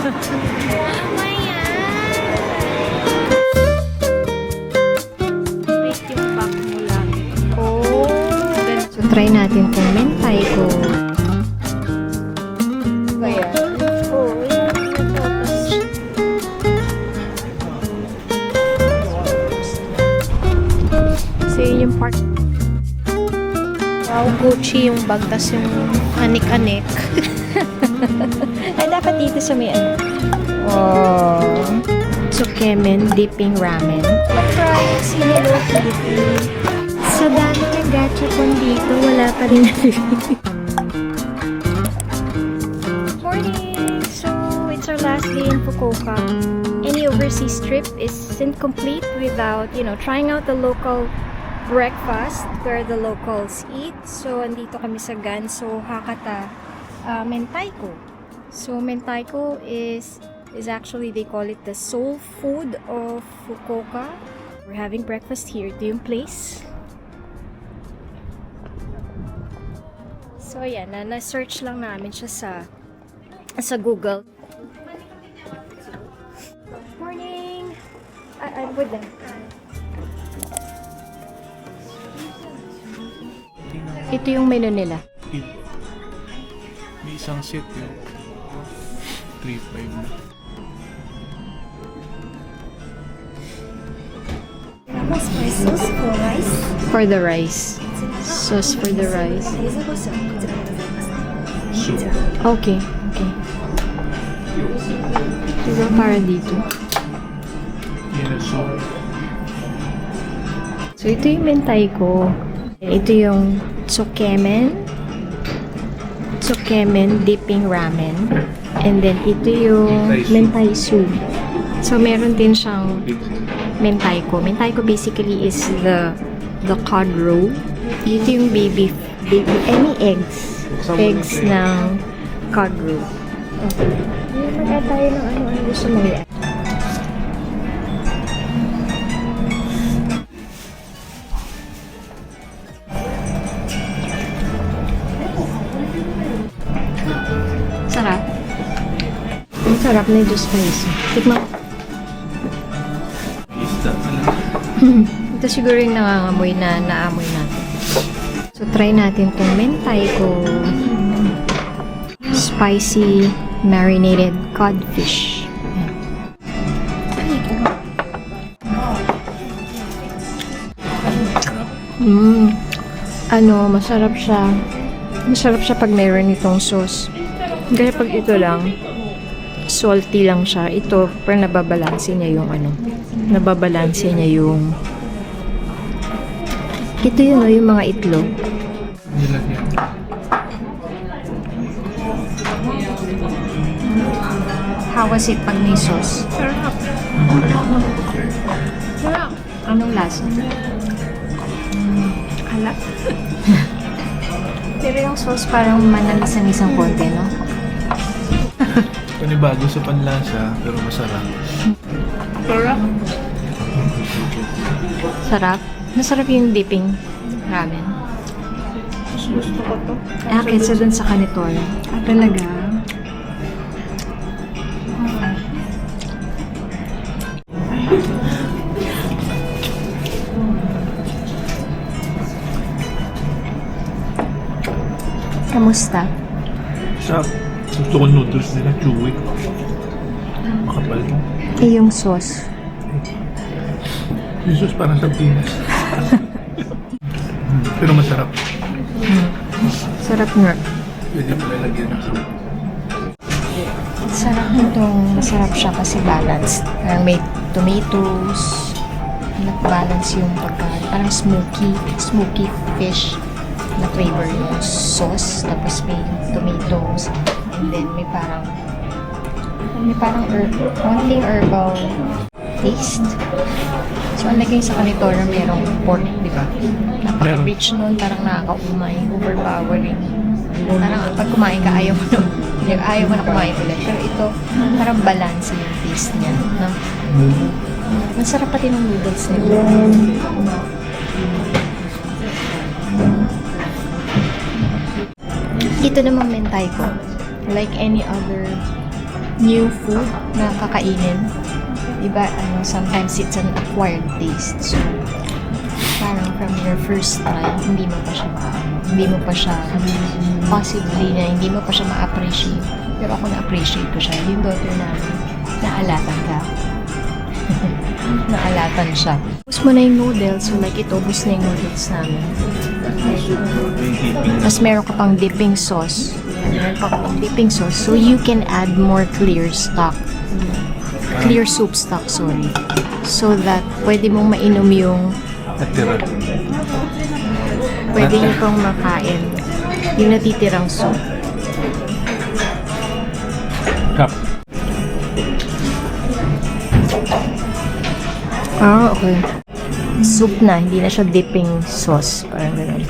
So, try natin itong mentaiko. Ayan. So, yun yung part. Wow, Gucci yung bag, tas yung anik-anik. Ay, dapat dito sa may ano. Oh. So, Kemen, dipping ramen. Try yung si Hello Kitty. Sa dami ng gachapon dito, wala pa rin nabili. Morning! So, it's our last day in Fukuoka. Any overseas trip isn't complete without, trying out the local breakfast where the locals eat. So, andito kami sa Ganso Hakata Mentaiko. So, Mentaiko is actually, they call it the soul food of Fukuoka. We're having breakfast here. Ito yung place. So, ayan, na-search lang namin siya sa Google. Morning! I'm with them. Ito yung menu nila. May isang set yun. 3.5 na. Sauce for rice. For the rice. Sauce for the rice. Soup. Okay. Diba para dito? Yan ang soup. So, ito yung mentaiko. Ito yung tsukemen dipping ramen. And then, ito yung mentai soup. So, meron din siyang mentaiko. Mentaiko basically is the cod roe. Ito yung baby any eggs ng cod roe. Okay. Mag-add tayo ng ano gusto mo yan. Sarap. Ang sarap na yung spicy. Tikman ko. Isda pala. Ito siguro yung nangangamoy na naamoy natin. So, try natin itong mentaiko. Spicy marinated codfish. Masarap siya. Masarap siya pag mayroon itong sauce. Kaya pag ito lang, salty lang siya. Ito, pero nababalanse niya yung nababalanse niya yung ito yun, yung mga itlog. Nilagyan. How was it pag may sauce? Sarap. Sarap. Anong lasa? Alat. Pero yung sauce parang manalisan-isang konti, no? Panibago sa panlasa, pero masarap. Sarap. Sarap. Masarap yung dipping ramen. Gusto ko to. Kaysa dun sa kanitola. Talaga? Kamusta? Sarap. Gusto ko noodles nila, chewy. Makapal mo. Yung sauce. Yung sauce parang sa Pinas. Pero masarap. Sarap nga. Pwede mo lalagyan ng soup. Sarap nitong, masarap siya kasi balanced. Parang may tomatoes. Nag-balance yung pagkain. Parang smoky fish na flavor yung sauce. Tapos may tomatoes. And then may parang konting herbal taste. So, ang lagay sa kanitora merong pork, di ba? Napaka-rich nun, parang nakakaumay, overpowering. Parang pag kumain ka, ayaw mo na kumain ulit. Pero ito, parang balance yung taste niya. No? Masarap pati ng noodles nila. Ito namang mentaiko. Like any other new food na kakainin. Diba, sometimes it's an acquired taste. So, parang from your first time, hindi mo pa siya possibly na hindi mo pa siya ma-appreciate. Pero ako na-appreciate ko siya. Yung daughter namin, naalatan ka. Naalatan siya. Ubus mo na yung noodles. So, like, ito, ubus na yung noodles namin. Tapos meron ka pang dipping sauce. Meron pa pang dipping sauce. So, you can add more clear stock. Clear soup stock, sorry. So that pwede mong mainom yung Natira. pwede nyo pang makain yung natitirang soup. Cup. Ah, okay. Soup na, hindi na siya dipping sauce. Parang gano'n.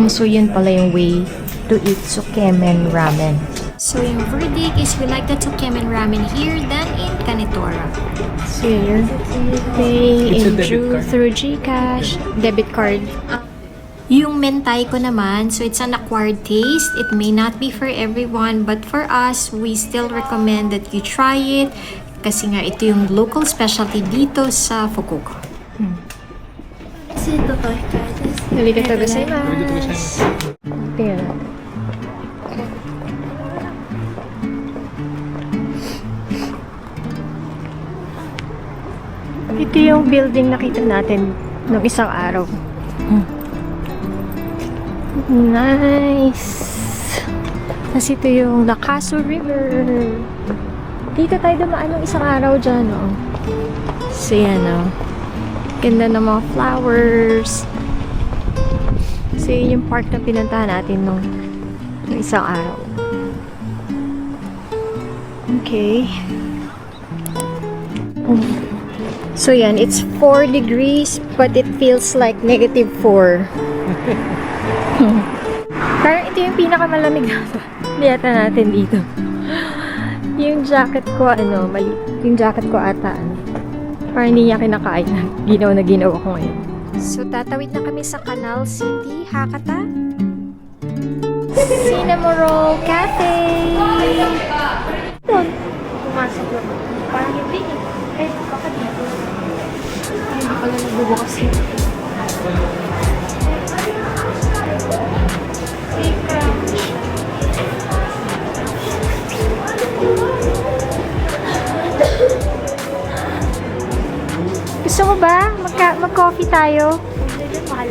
So yun pala yung way to eat Tsukemen ramen. So yung verdict is we like the Tsukemen ramen here than in Kanetora. So you're paying It's a in debit card. through GCash, debit card. Yung mentai ko naman, so it's an acquired taste. It may not be for everyone, but for us, we still recommend that you try it kasi nga ito yung local specialty dito sa Fukuoka. Arigatou gozaimasu. Tingnan natin. Ito yung building nakita natin nung isang araw. Nice! Tapos ito yung Lakasu River. Dito tayo dumaan nung isang araw dyan, oh. So yan, oh. Ganda ng mga flowers. So yun yung park na pinuntahan natin nung isang araw. Okay. So yan, it's 4 degrees but it feels like -4. Parang ito yung pinakamalamig yata natin dito. Yung jacket ko, mali. Yung jacket ko ata, parang hindi niya kinakain. Ginaw na ginaw ako ngayon. So, tatawid na kami sa Canal City, Hakata. Cinnamon Roll Cafe! Doon. Pumasok na. Parang hindi eh. Eh, baka dito. Ay, hindi pala nagbubukas yun. Gusto mo ba? Mag-coffee tayo? Mahal.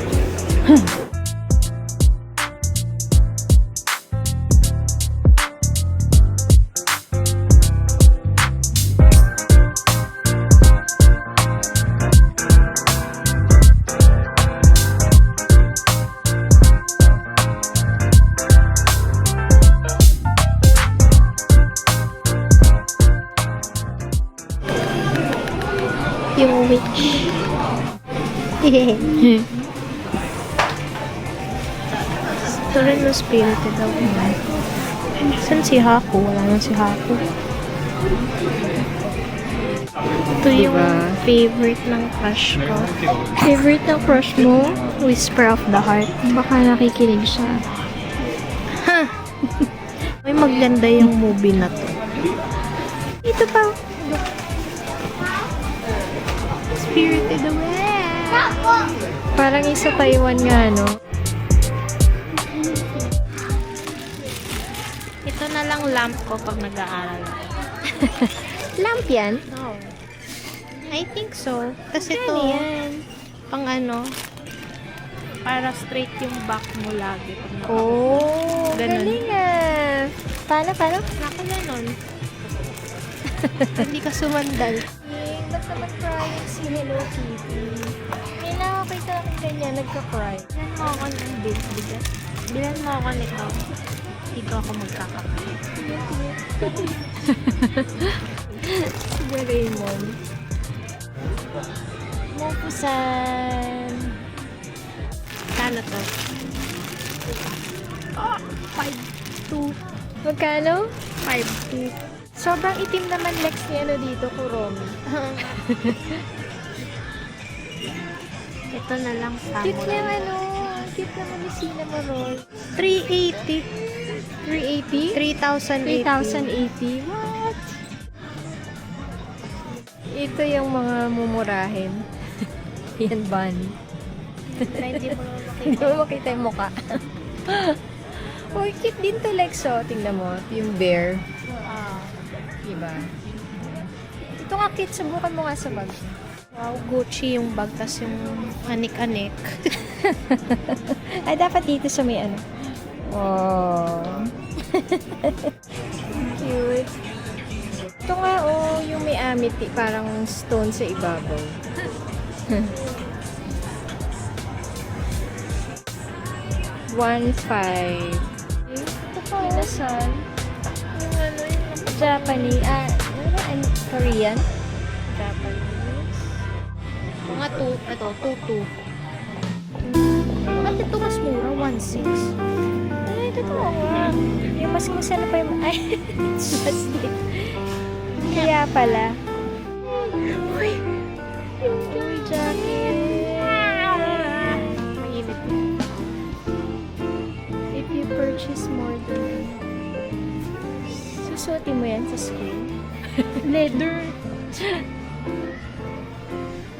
Yung witch. Ito rin yung spirited daw. Saan si Haku? Wala nang si Haku. Ito yung favorite ng crush ko. Favorite ng crush mo? Whisper of the Heart. Baka nakikinig siya. May maganda yung movie na to. Ito pa. Spirited Away. Parang isa Taiwan nga, no? Ito na lang lamp ko pag nag-aaral ako. Lamp yan? No. I think so. Kasi Ano to, yan? pang para straight yung back mo lagi. Pag Oh, Ganun. galing ah. Paano? Naka ganon. Hindi ka sumandal. Ba't naman crying si Hello Kitty? May nakakita namin ganyan, nagka-cry. Bilan mo ako ng bigas. Bilan mo ako nito. Ikaw ako magkakape. Si Raymond. Mopusan. Kano to? Oh, 5-2. Magkano? 5-2. Sobrang itim naman Lex ni dito, Kuromi. Ito na lang Cute samurai. yung cute naman ni Cinnamon Roll. 380. 380? 3,080. 3,080? What? Ito yung mga mumurahin. Yan, Bunny. Na hindi mo naman Hindi makita. mo makita yung mukha. Uy, cute din to, Lexo. Tingnan mo, yung bear. Ah. Diba? Ito nga, cute. Subukan mo nga sa bag. Wow, Gucci yung bag, tas yung anik-anik. Ay, dapat dito sa may ano. Wow. Cute. Ito nga, oh, yung may amity, parang stone sa ibabaw. 1.5. Ito pa, Inasal. Yung ano, yung Japanese, Korean? Japanese. Mga 2, 2. Ba't ito mas mura? 1.6. Ay, totoo nga. Yung mas masana pa yung... Ay, plastic. Kaya pala. Uy! Yung jacket. Mainit. If you purchase more than... Susuotin mo yan sa school? Leather.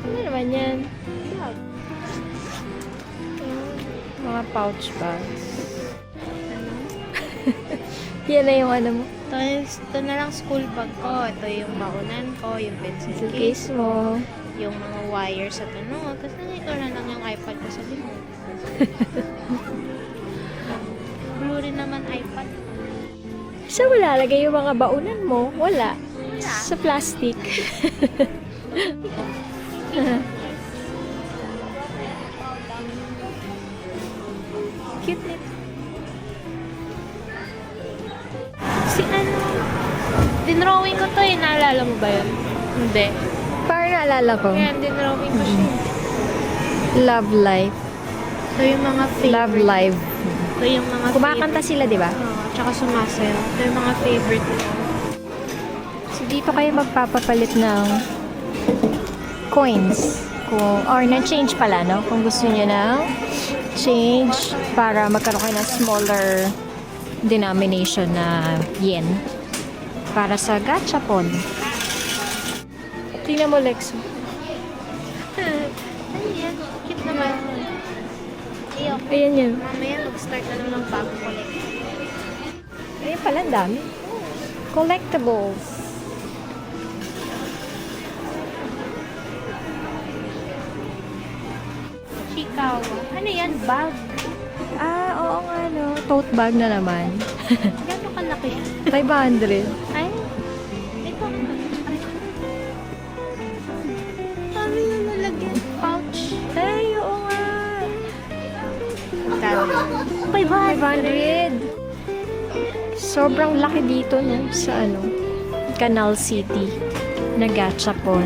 Ano naman yan? Mga pouch bags. Yan na yung ano mo. Ito na lang school bag ko. Ito yung baunan ko, yung pencil Sa case, case mo. yung mga wires at ano. Tapos nandito na lang yung iPad ko sa limot. Blue rin naman iPad. Saan mo lalagay yung mga baunan mo? Wala. Sa plastic. Cute nito. Si ano? Dinrawing ko to eh. Naalala mo ba yun? Hindi. Parang naalala ko. Yan, dinrawing ko siya. Love Life. Ito yung mga favorite. Love Live. Ito yung mga Kumakanta favorite. sila, di ba? Oo, tsaka sumasayaw. Ito yung mga favorite ko. So, dito kayo magpapapalit ng coins. Or ng change pala, no? Kung gusto niyo ng change para magkaroon kayo ng smaller denomination na yen. Para sa gachapon. Tingnan mo, Lexo. Ano yan? Cute naman. Iyo. Ayan yan. Mamaya mag-start na naman ng bagong collect. Ayan pala, ang dami. Collectibles. Chikawa. Ano yan? Bag. Ah, oo nga, no. Tote bag na naman. Gano'n kalaki? 500. Ay, ito. Sabi na nalagyan. Pouch. Ay, oo nga. Kano? 500. Sobrang laki dito, no? Sa ano? Canal City. Na gachapon.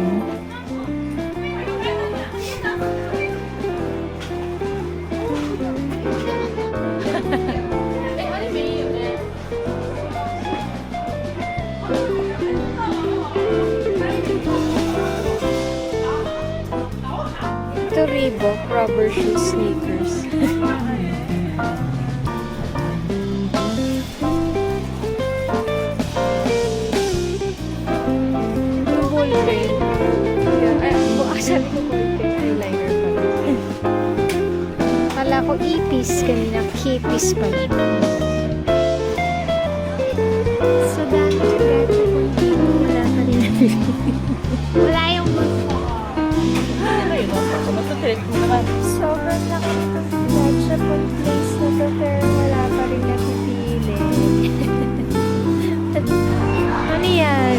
Ito Reebok rubber shoe sneakers. Yung ballpen. Sabi ko ballpen, eyeliner pala. Kala ko ipis kanina, kipis pala. So dami ng gadget kung wala pa rin nabili. Wala yung gusto ko. Sobrang laki ng gadget kung place na to pero wala pa rin nakipili. Ano yan?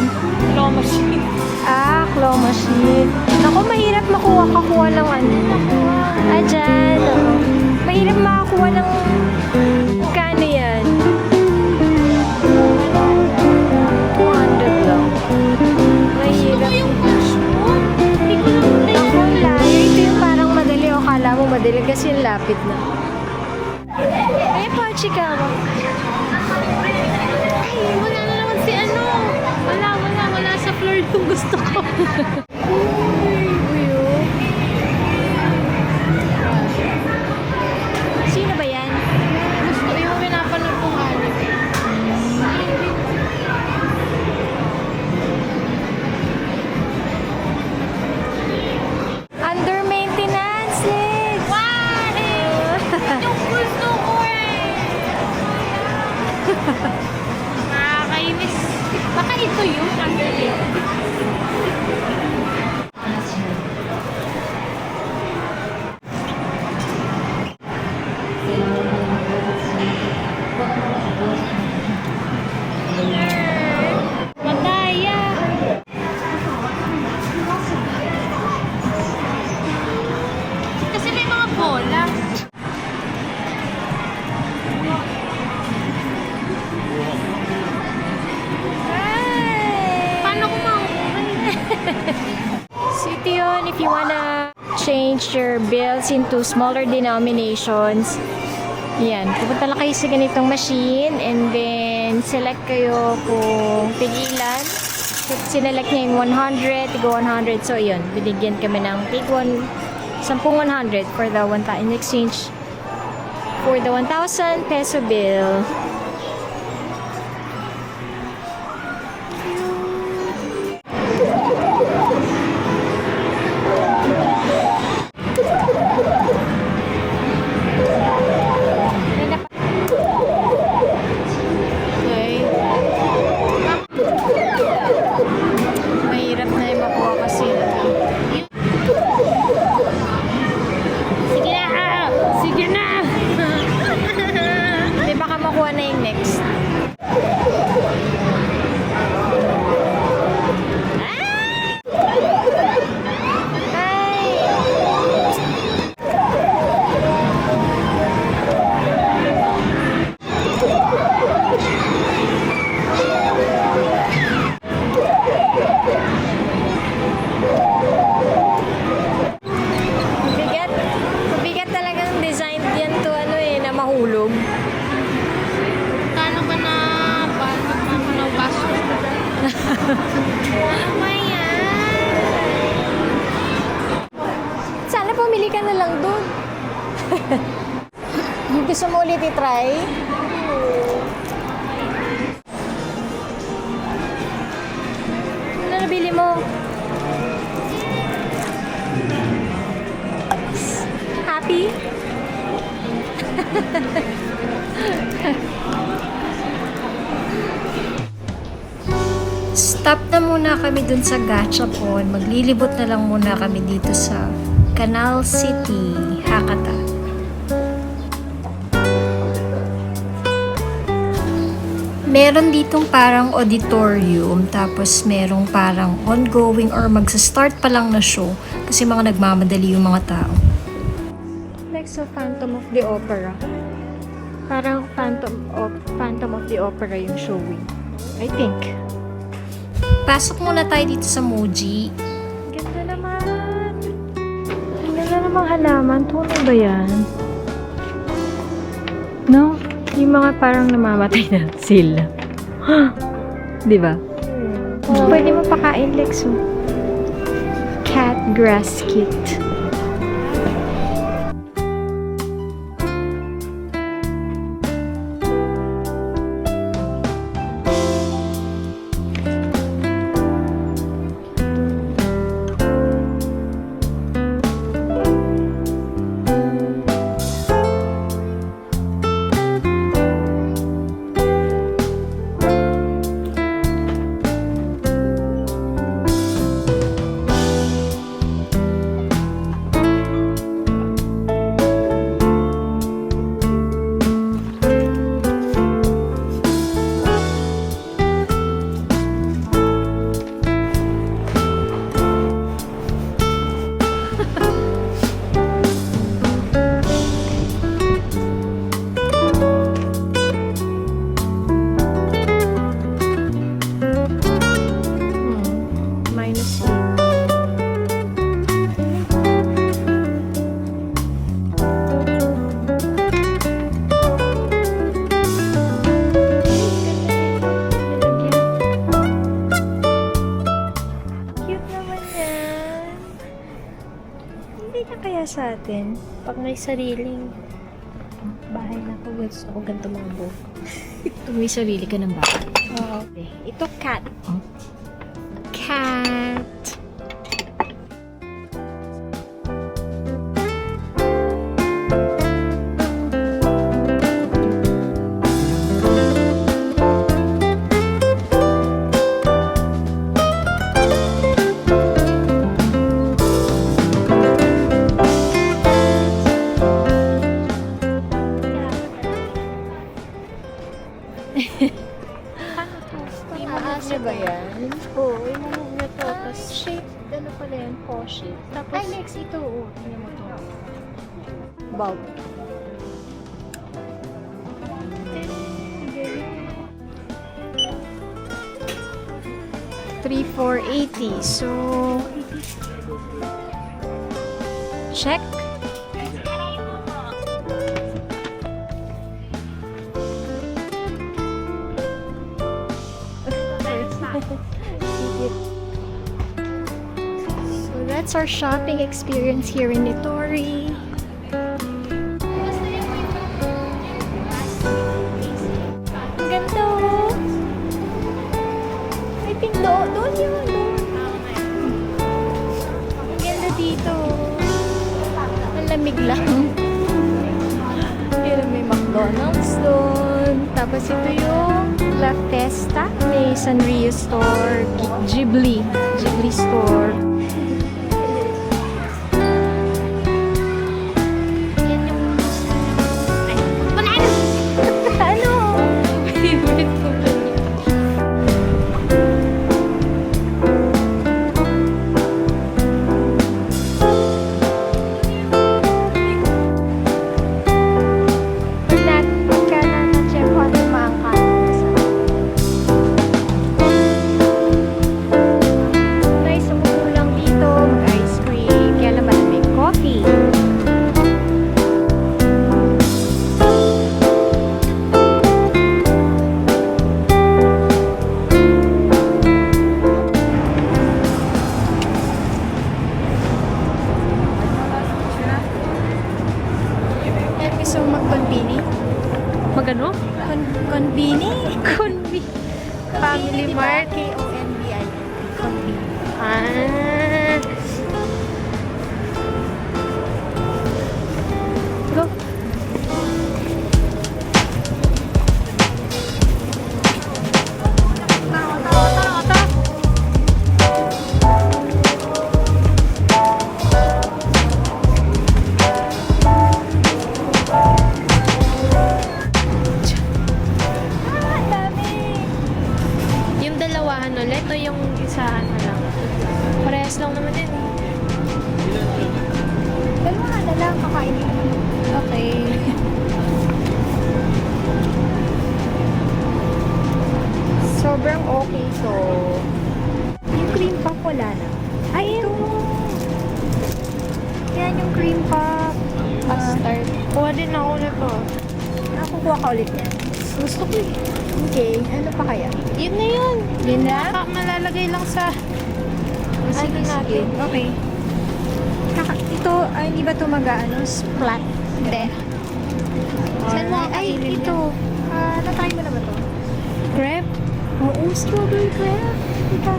Claw machine. Ah, claw machine. Naku, mahirap makuha ng ano. Ah, dyan. Oo. Mahirap makakuha ng... Kano yan? 200 lang. Mahirap. Yung cash mo? Hindi ko naman Ako, layo. Ito yung parang madali. O, kala mo madali kasi yung lapit na. Ay, Pachikawa. Ay, wala na naman si ano. Wala sa floor yung gusto ko. Uy, oh. Sino ba yan? Gusto yung pinapanood kong anime. Ito yung underlay. Mataya! Kasi may mga bola. Paano ko So ito yun, if you wanna change your bills into smaller denominations, yan, pupunta lang kayo sa ganitong machine and then select kayo kung pigilan. So, sinelect niya yung 100, tigo 100. So yun, binigyan kami ng tig 10 100 for the 1,000 in exchange for the 1,000 peso bill. Okay. Mahirap na yung makuha kasi. Sige na! Sige na! Di baka makuha na yung next. Bigat. Bigat talagang design yan to ano na mahulog. Paano ba na baso? Ano ba yan? Sana pumili ka na lang doon. Gusto mo ulit i-try? Ano nabili mo? Happy? Stop na muna kami dun sa Gachapon. Maglilibot na lang muna kami dito sa Canal City, Hakata. Meron ditong parang auditorium, tapos merong parang ongoing or magsa-start pa lang na show kasi mga nagmamadali yung mga tao. Like sa Phantom of the Opera. Parang Phantom of the Opera yung showing. I think. Pasok muna tayo dito sa Muji. Ganda naman. Ang ganda namang halaman. Tunay ba yan? No? Yung mga parang namamatay na sila. Di ba? Pwede mo pakain, Lexo. Cat grass kit. Minus 8. Cute naman yan. Hindi na kaya sa atin. Pag may sariling bahay na ako, gusto ko ganito mga buhok. Pag may sarili ka ng bahay. Oo. Ito cat. Cat! Oo, yung move na to. Tapos, Shape, ano pala yan? Poshi. Tapos- Ay, next ito. Oh, tingnan mo to. Bulb. $3,480. So, check. So that's our shopping experience here in Nitori. Ang ganda oh. I think doon yun. Ang ganda dito. Ang lamig lang. Pero may McDonald's doon. Tapos ito yung La Festa. May Sanrio store. Ghibli store. Yan yung gusto niyo. Ay, banana! Ano? Favorite ko pa niya. Pagka na-check ko ano maangkat. Guys, umupo lang dito, mag-ice cream, kaya naman may coffee. Yan, gusto mo mag-conbini? magano? Conbini? Convi. Family Diba? Mart. K-O-N-B-I. Conbini. Ah. Go. Ah, dami. Yung dalawahan ulit o yung isahan na lang? Parehas lang naman din. Dalawa na lang kakain. Okay. Sobrang okay to. Yung cream puff wala na. Ay, ito. Yan yung cream puff. Mustard. Kuha din ako na to. Nakukuha ka ulit yan. Gusto ko eh. Okay, ano pa kaya? Yun na yun. Yun na? Malalagay lang sa... Sige, sige. Okay. Ito, ay, hindi ba ito mag-ano? Splat? Hindi. Saan mo Ay, kakainin ito. Na-try mo na ba ito? Crepe? Oo, strawberry crepe. Ito.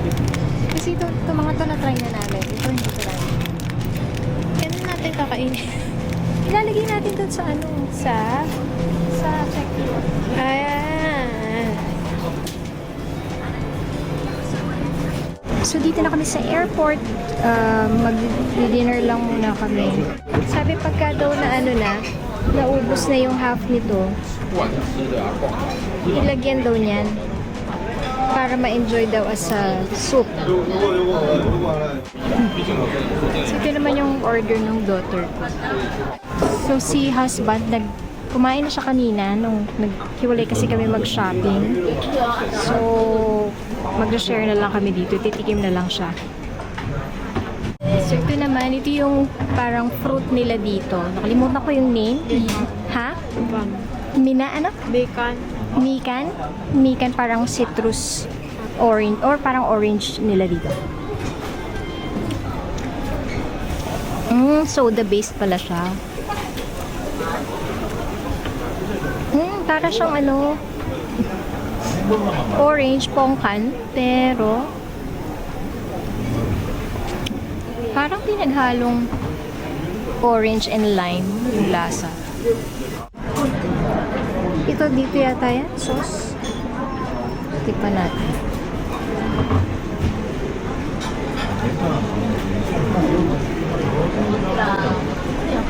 Kasi ito mga to na-try na namin. Ito hindi ko try. Yan na natin kakainin. Ilalagay natin doon sa ano? Sa check-in. Ayan. So, dito na kami sa airport. Mag-dinner lang muna kami. Sabi pagka daw na ano na, naubos na yung half nito, ilagyan daw niyan para ma-enjoy daw as a soup. So, ito naman yung order ng daughter ko. So, si husband, kumain na siya kanina nung naghiwalay kasi kami mag-shopping. So, mag-share na lang kami dito. Titikim na lang siya. So, ito naman, ito yung parang fruit nila dito. Nakalimutan ko yung name. Ha? Mina, ano? Bacon. Mikan? Mikan parang citrus orange or parang orange nila dito. Soda based pala siya. Para siyang ano orange pongkan pero parang pinaghalong orange and lime yung lasa. Ito dito yata yan, sauce. Tikman natin.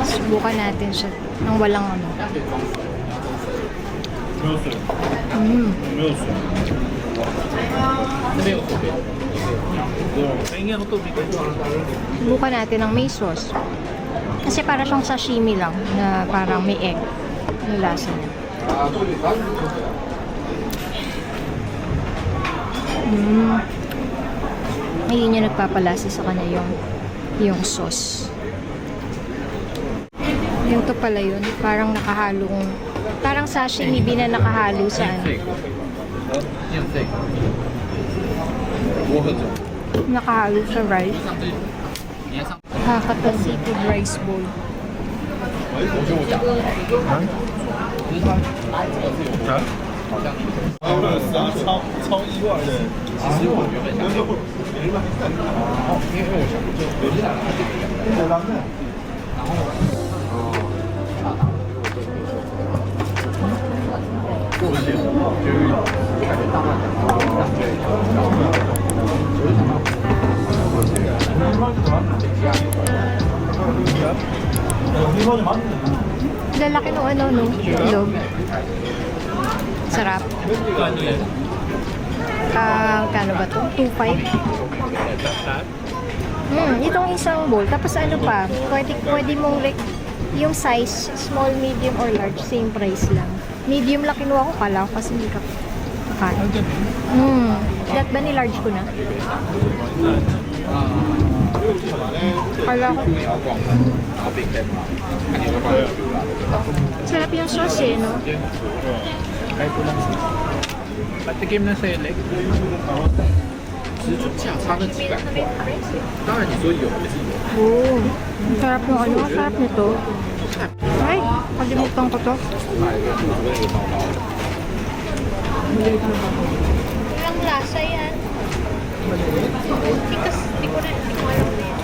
Subukan natin siya nang walang ano. Pahingi ako tubig. Subukan natin ng may sauce. Kasi para siyang sashimi lang na parang may egg. Ano lasa niya? Hindi niya nagpapalasa sa kanya yung sauce. Yung to pala yun, parang nakahalong, parang sashimi na nakahalo sa ano. Nakahalo sa rice. Hakata seafood rice bowl. Lalaki nung ano, no? Itlog. Sarap. Ano yan? Kano ba to? 2.5? Itong isang bowl. Tapos ano pa, pwede mong yung size, small, medium, or large, same price lang. Medium lang kinuha ko, kala ko kasi hindi ka kakain. That ba ni large ko na? Kala ko. Sarap yung sauce eh, no? Patikim na select. Oo. Ang sarap yung ano, ang sarap nito. Ay, kalimutan ko to. Walang lasa yan. Hindi ko alam na yan.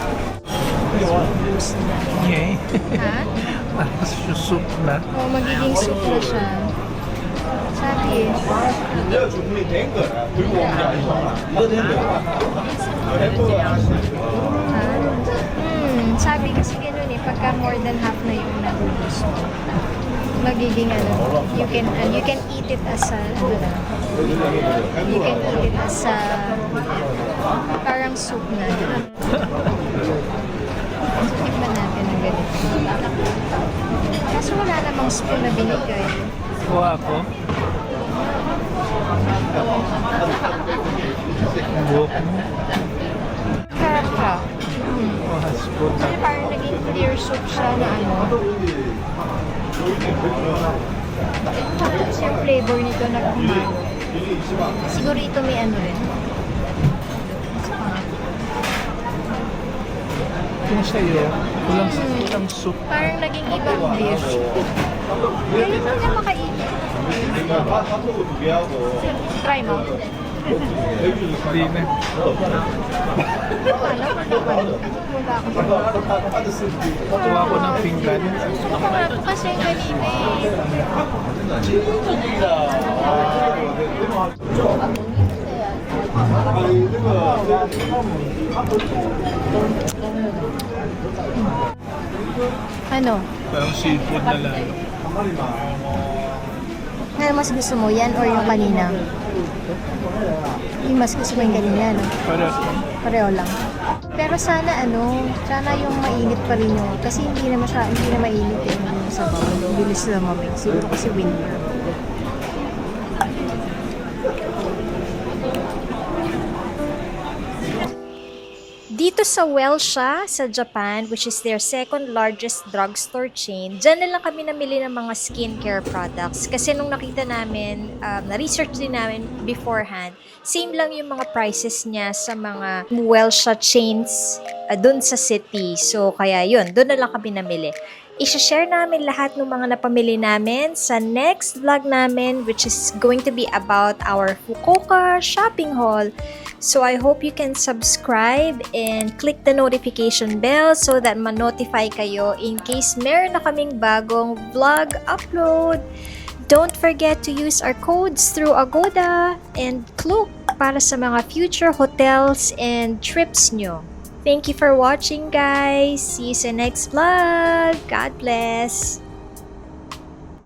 Yay. Ha? Tapos yung soup na. Oo, magiging soup na siya. Sabi eh. Sabi kasi ganun eh, pagka more than half na yung nabubos mo, magiging ano, you can eat it as a, you can eat it as a, parang soup na. Tikman natin ng ganito. Kaso wala namang spoon na binigay. Kuha ako. Buhok mo. Sarap ka. Kuha spoon. Kasi parang naging clear soup siya na ano. Tapos yung flavor nito na kumano. Siguro ito may ano rin. Kung sa'yo, walang soup. Parang naging ibang dish. Kaya mo na makainin. Try mo. Hindi na. Wala Kuha ko ng pinggan. Sarap kasi yung kanina eh. Ano? Parang seafood na lang. Ano mas gusto mo? Yan or yung kanina? Yung mas gusto mo yung kanina, no? Pareho lang. Pero sana sana yung mainit pa rin yung, kasi hindi na mainit eh, yung sabaw. Bilis na mamig. Siguro kasi winter. Dito sa Welsha, sa Japan, which is their second largest drugstore chain, dyan na lang kami namili ng mga skincare products. Kasi nung nakita namin, na-research din namin beforehand, same lang yung mga prices niya sa mga Welsha chains dun sa city. So, kaya yun, dun na lang kami namili. I-share namin lahat ng mga napamili namin sa next vlog namin, which is going to be about our Fukuoka shopping haul. So I hope you can subscribe and click the notification bell so that ma-notify kayo in case meron na kaming bagong vlog upload. Don't forget to use our codes through Agoda and Klook para sa mga future hotels and trips nyo. Thank you for watching, guys. See you sa next vlog. God bless.